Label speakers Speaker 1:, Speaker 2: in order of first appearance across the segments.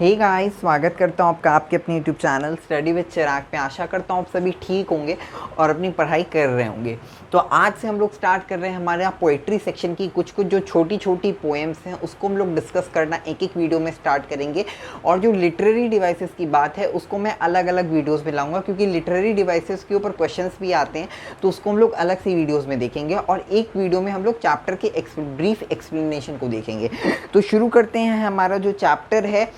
Speaker 1: Hey guys, स्वागत करता हूँ आपका आपके अपने यूट्यूब चैनल स्टडी विद चिराग पे। आशा करता हूँ आप सभी ठीक होंगे और अपनी पढ़ाई कर रहे होंगे। तो आज से हम लोग स्टार्ट कर रहे हैं हमारे यहाँ पोइट्री सेक्शन की कुछ जो छोटी छोटी पोएम्स हैं उसको हम लोग डिस्कस करना एक एक वीडियो में स्टार्ट करेंगे। और जो लिटरेरी डिवाइसेस की बात है उसको मैं अलग अलग वीडियोज़ में लाऊंगा, क्योंकि लिटरेरी डिवाइसेस के ऊपर क्वेश्चन भी आते हैं, तो उसको हम लोग अलग से वीडियोज़ में देखेंगे। और एक वीडियो में हम लोग चैप्टर के ब्रीफ एक्सप्लेनेशन को देखेंगे। तो शुरू करते हैं। हमारा जो चैप्टर है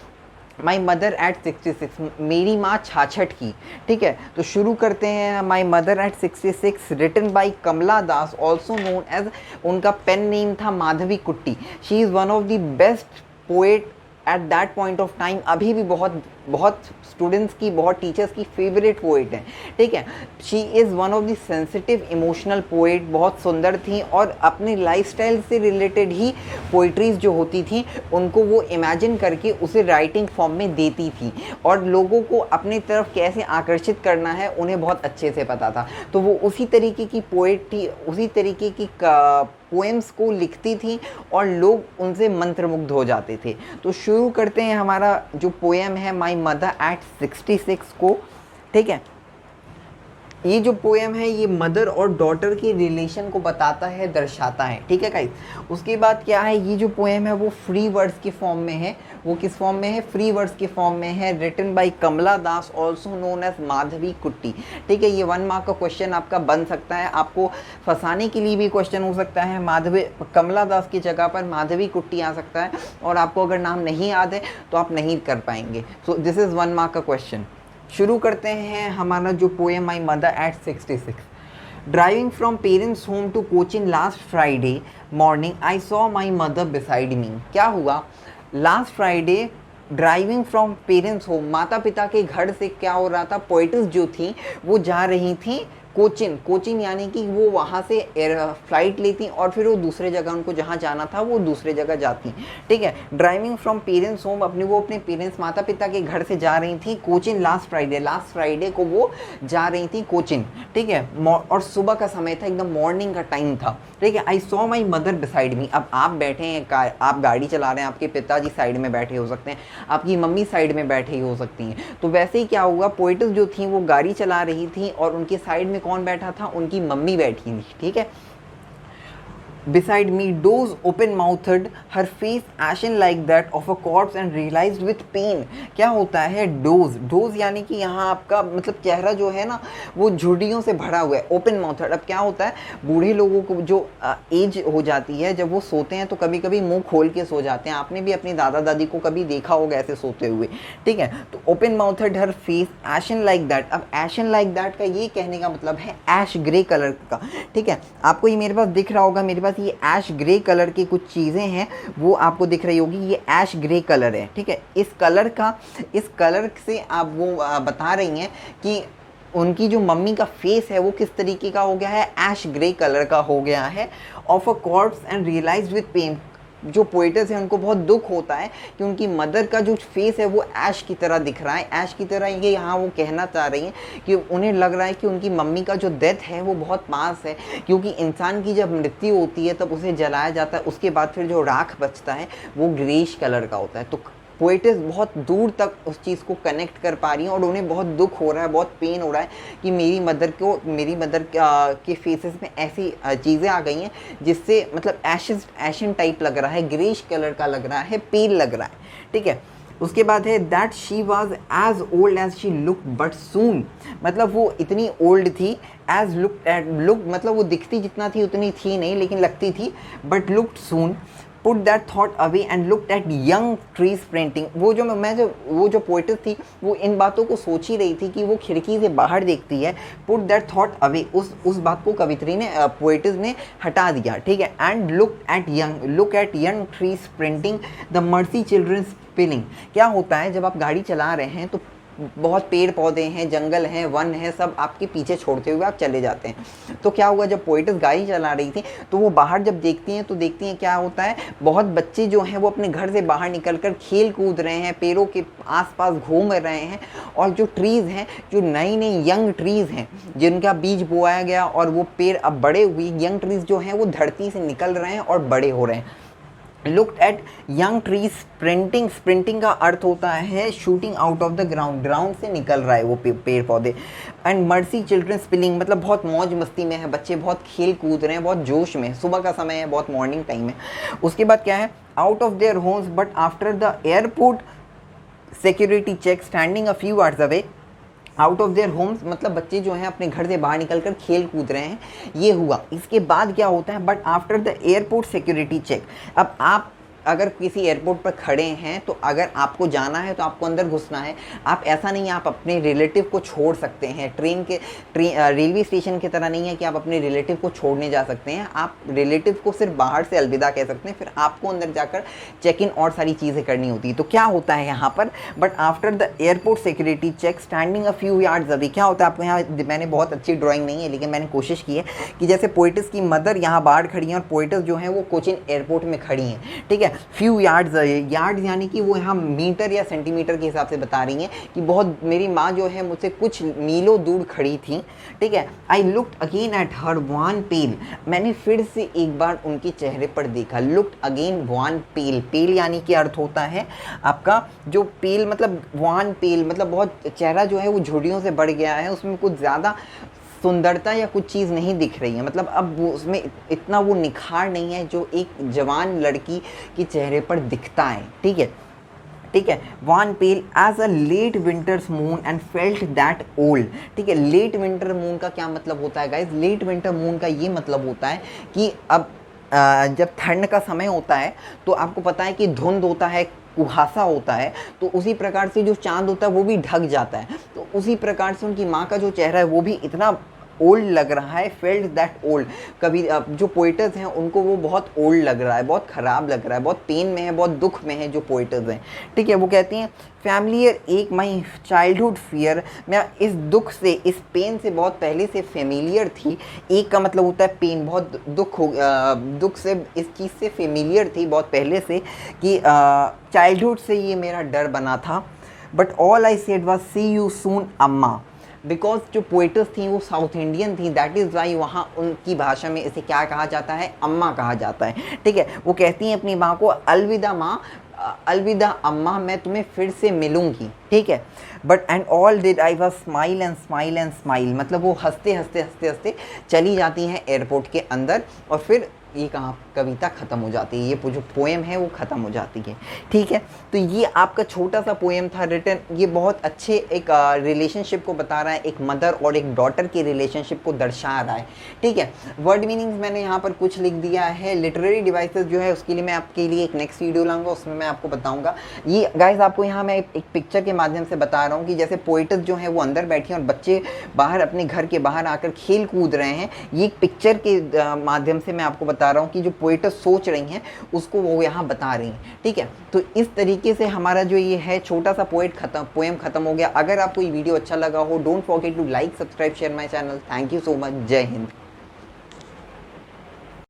Speaker 1: माई मदर एट 66, मेरी माँ 66 की। ठीक है, तो शुरू करते हैं। My mother at 66 written by Kamala Das, also known as, उनका पेन नेम था Madhavi Kutty. She is one of the best poet at that point of time. अभी भी बहुत स्टूडेंट्स की, बहुत टीचर्स की फेवरेट पोएट हैं। ठीक है, she is one of the sensitive emotional poet. बहुत सुंदर थी और अपने लाइफस्टाइल से रिलेटेड ही पोइट्रीज़ जो होती थी उनको वो इमेजिन करके उसे राइटिंग फॉर्म में देती थी, और लोगों को अपनी तरफ कैसे आकर्षित करना है उन्हें बहुत अच्छे से पता था। तो वो उसी तरीके की पोएट थी, उसी तरीके की पोएम्स को लिखती थी और लोग उनसे मंत्रमुग्ध हो जाते थे। तो शुरू करते हैं हमारा जो पोएम है माई मदर एट 66 को। ठीक है, ये जो पोएम है ये मदर और डॉटर के रिलेशन को बताता है, दर्शाता है। ठीक है गाइस, उसके बाद क्या है, ये जो पोएम है वो फ्री वर्ड्स के फॉर्म में है। वो किस फॉर्म में है? फ्री वर्ड्स के फॉर्म में है। Written by Kamala Das, also known as Madhavi Kutty. ठीक है, ये 1 मार्क का क्वेश्चन आपका बन सकता है। आपको फंसाने के लिए भी क्वेश्चन हो सकता है। कमला दास की जगह पर माधवी कुट्टी आ सकता है, और आपको अगर नाम नहीं याद है तो आप नहीं कर पाएंगे। सो दिस इज़ 1 मार्क का क्वेश्चन। शुरू करते हैं हमारा जो poem my mother at 66। Driving from parents home to Cochin last Friday morning I saw my mother beside me. क्या हुआ? Last Friday driving from parents home, माता पिता के घर से क्या हो रहा था, पोइट्स जो थी वो जा रही थी कोचिन यानी कि वो वहाँ से फ्लाइट लेती और फिर वो दूसरे जगह, उनको जहाँ जाना था वो दूसरे जगह जाती। ठीक है, ड्राइविंग फ्रॉम पेरेंट्स होम, अपने पेरेंट्स माता पिता के घर से जा रही थी कोचिन लास्ट फ्राइडे को वो जा रही थी कोचिन। ठीक है, और सुबह का समय था, एकदम मॉर्निंग का टाइम था। ठीक है, आई सॉ माई मदर बिसाइड मी। अब आप बैठे हैं, आप गाड़ी चला रहे हैं, आपके पिताजी साइड में बैठे हो सकते हैं, आपकी मम्मी साइड में बैठी हो सकती हैं। तो वैसे ही क्या हुआ, पोइट्स जो थी वो गाड़ी चला रही थी और उनके साइड में कौन बैठा था? उनकी मम्मी बैठी थी। ठीक है, beside me, doze open mouthed, her face ashen like that of a corpse and realized with pain। क्या होता है डोज यानी कि यहाँ आपका मतलब चेहरा जो है ना वो झुर्रियों से भरा हुआ है। ओपन माउथड, अब क्या होता है, बूढ़े लोगों को जो एज हो जाती है जब वो सोते हैं तो कभी कभी मुंह खोल के सो जाते हैं। आपने भी अपनी दादा दादी को कभी देखा होगा ऐसे सोते हुए। ठीक है, तो open mouthed, her face ashen like that. अब एशन लाइक दैट का ये कहने का मतलब है ऐश ग्रे कलर का। ठीक है, आपको ये मेरे पास दिख रहा होगा, मेरे पास ये ऐश ग्रे कलर की कुछ चीज़ें हैं वो आपको दिख रही होगी, ये ऐश ग्रे कलर है। ठीक है, इस कलर से आप वो बता रही हैं कि उनकी जो मम्मी का फेस है वो किस तरीके का हो गया है, ऐश ग्रे कलर का हो गया है। Of a corpse and realised with pain, जो पोइटर्स हैं उनको बहुत दुख होता है कि उनकी मदर का जो फेस है वो ऐश की तरह दिख रहा है। ऐश की तरह ये यहाँ वो कहना चाह रही हैं कि उन्हें लग रहा है कि उनकी मम्मी का जो डेथ है वो बहुत पास है, क्योंकि इंसान की जब मृत्यु होती है तब उसे जलाया जाता है, उसके बाद फिर जो राख बचता है वो ग्रेश कलर का होता है। तो पोइट्स बहुत दूर तक उस चीज़ को कनेक्ट कर पा रही हैं और उन्हें बहुत दुख हो रहा है, बहुत पेन हो रहा है कि मेरी मदर के फेसेस में ऐसी चीज़ें आ गई हैं जिससे मतलब एशन टाइप लग रहा है, ग्रेश कलर का लग रहा है, पेल लग रहा है। ठीक है, उसके बाद है that she was as old as she look but soon, मतलब वो इतनी ओल्ड थी। एज लुक मतलब वो दिखती जितना थी उतनी थी नहीं, लेकिन लगती थी। But looked soon, put that thought away and looked at young trees printing. वो जो पोइट्स थी वो इन बातों को सोच ही रही थी कि वो खिड़की से बाहर देखती है। पुट दैट थॉट अवे, उस बात को कवित्री ने, पोइट्स ने हटा दिया। ठीक है, and look at young trees sprinting the merry children's spilling. क्या होता है, जब आप गाड़ी चला रहे हैं तो बहुत पेड़ पौधे हैं, जंगल हैं, वन है, सब आपके पीछे छोड़ते हुए आप चले जाते हैं। तो क्या हुआ, जब पोइट्स गाड़ी चला रही थी तो वो बाहर जब देखती हैं तो देखती हैं क्या होता है, बहुत बच्चे जो हैं वो अपने घर से बाहर निकलकर खेल कूद रहे हैं, पेड़ों के आसपास घूम रहे हैं। और जो ट्रीज़ हैं, जो नई नई यंग ट्रीज़ हैं जिनका बीज बोया गया और वो पेड़ अब बड़े हुए, यंग ट्रीज़ जो हैं वो धरती से निकल रहे हैं और बड़े हो रहे हैं। Looked at young trees sprinting, sprinting का अर्थ होता है shooting out of the ground, ground से निकल रहा है वो पेड़ पौधे। एंड मर्सी चिल्ड्रन स्पिलिंग, मतलब बहुत मौज मस्ती में है, बच्चे बहुत खेल कूद रहे हैं, बहुत जोश में, सुबह का समय है, बहुत मॉर्निंग टाइम है। उसके बाद क्या है, out of their homes but after the airport security check standing a few hours away, out of their homes मतलब बच्चे जो हैं अपने घर से बाहर निकल कर खेल कूद रहे हैं, ये हुआ। इसके बाद क्या होता है, but after the airport security check, अब आप अगर किसी एयरपोर्ट पर खड़े हैं तो अगर आपको जाना है तो आपको अंदर घुसना है, आप ऐसा नहीं है आप अपने रिलेटिव को छोड़ सकते हैं, रेलवे स्टेशन की तरह नहीं है कि आप अपने रिलेटिव को छोड़ने जा सकते हैं, आप रिलेटिव को सिर्फ बाहर से अलविदा कह सकते हैं, फिर आपको अंदर जाकर चेक इन और सारी चीज़ें करनी होती है। तो क्या होता है यहाँ पर, but after the airport security check standing a few yards away, क्या होता है आपको यहाँ, मैंने बहुत अच्छी ड्राइंग नहीं है लेकिन मैंने कोशिश की है कि जैसे पोएटिस की मदर यहाँ बाहर खड़ी हैं और पोएटिस जो हैं वो कोचिन एयरपोर्ट में खड़ी हैं, ठीक है। फ्यू यार्ड्स, यार्ड्स यानी कि वो यहाँ मीटर या सेंटीमीटर के हिसाब से बता रही हैं कि बहुत, मेरी माँ जो है मुझसे कुछ मीलों दूर खड़ी थी, ठीक है। I looked again at her wan pale, मैंने फिर से एक बार उनके चेहरे पर देखा। Looked again wan pale, pale यानी कि अर्थ होता है आपका जो पेल, मतलब वन पेल मतलब बहुत, चेहरा जो है वो झुर्रियों से बढ़ गया है, उसमें कुछ ज़्यादा सुंदरता या कुछ चीज़ नहीं दिख रही है, मतलब अब वो उसमें इतना वो निखार नहीं है जो एक जवान लड़की के चेहरे पर दिखता है, ठीक है, ठीक है। Wan pale as a late winter's moon and felt that old, ठीक है। लेट विंटर मून का क्या मतलब होता है गाइज, लेट विंटर मून का ये मतलब होता है कि अब जब ठंड का समय होता है तो आपको पता है कि धुंध होता है, कुहासा होता है, तो उसी प्रकार से जो चांद होता है वो भी ढक जाता है, तो उसी प्रकार से उनकी माँ का जो चेहरा है वो भी इतना ओल्ड लग रहा है, फेल्ट दैट ओल्ड। कभी जो पोइटर्स हैं उनको वो बहुत ओल्ड लग रहा है, बहुत ख़राब लग रहा है, बहुत पेन में है, बहुत दुख में है जो पोइटर्स हैं, ठीक है। वो कहती हैं फैमिलियर एक माई चाइल्डहुड फियर, मैं इस दुख से, इस पेन से बहुत पहले से फेमिलियर थी। एक का मतलब होता है पेन, बहुत दुख हो, दुख से, इस चीज़ से फेमिलियर थी बहुत पहले से कि चाइल्डहुड से ये मेरा डर बना था। But all I said was see you soon अम्मा, बिकॉज जो पोइटर्स थी वो साउथ इंडियन थी, दैट इज़ वाई वहाँ उनकी भाषा में इसे क्या कहा जाता है, अम्मा कहा जाता है, ठीक है। वो कहती हैं अपनी माँ को अलविदा माँ, अलविदा अम्मा, मैं तुम्हें फिर से मिलूंगी, ठीक है। But and all did I was smile and smile and smile, मतलब वो हंसते हंसते हंसते हंसते चली जाती हैं एयरपोर्ट के अंदर, और फिर ये कहाँ कविता ख़त्म हो जाती है, ये जो पोएम है वो ख़त्म हो जाती है, ठीक है। तो ये आपका छोटा सा पोएम था रिटन, ये बहुत अच्छे एक रिलेशनशिप को बता रहा है, एक मदर और एक डॉटर के रिलेशनशिप को दर्शा रहा है, ठीक है। वर्ड मीनिंग्स मैंने यहाँ पर कुछ लिख दिया है। लिटरेरी डिवाइसेस जो है उसके लिए मैं आपके लिए एक नेक्स्ट वीडियो लाऊंगा, उसमें मैं आपको बताऊँगा। ये गाइज आपको यहाँ मैं एक पिक्चर के माध्यम से बता रहा हूँ कि जैसे पोइटर्स जो हैं वो अंदर बैठे हैं और बच्चे बाहर अपने घर के बाहर आकर खेल कूद रहे हैं, ये एक पिक्चर के माध्यम से मैं आपको बता रहा हूँ कि जो पोइटर्स सोच रही हैं उसको वो यहाँ बता रही हैं, ठीक है। तो इस तरीके से हमारा जो ये है छोटा सा पोएम खत्म हो गया। अगर आपको ये वीडियो अच्छा लगा हो, don't forget to like, subscribe, share my channel. Thank you so much. जय हिंद।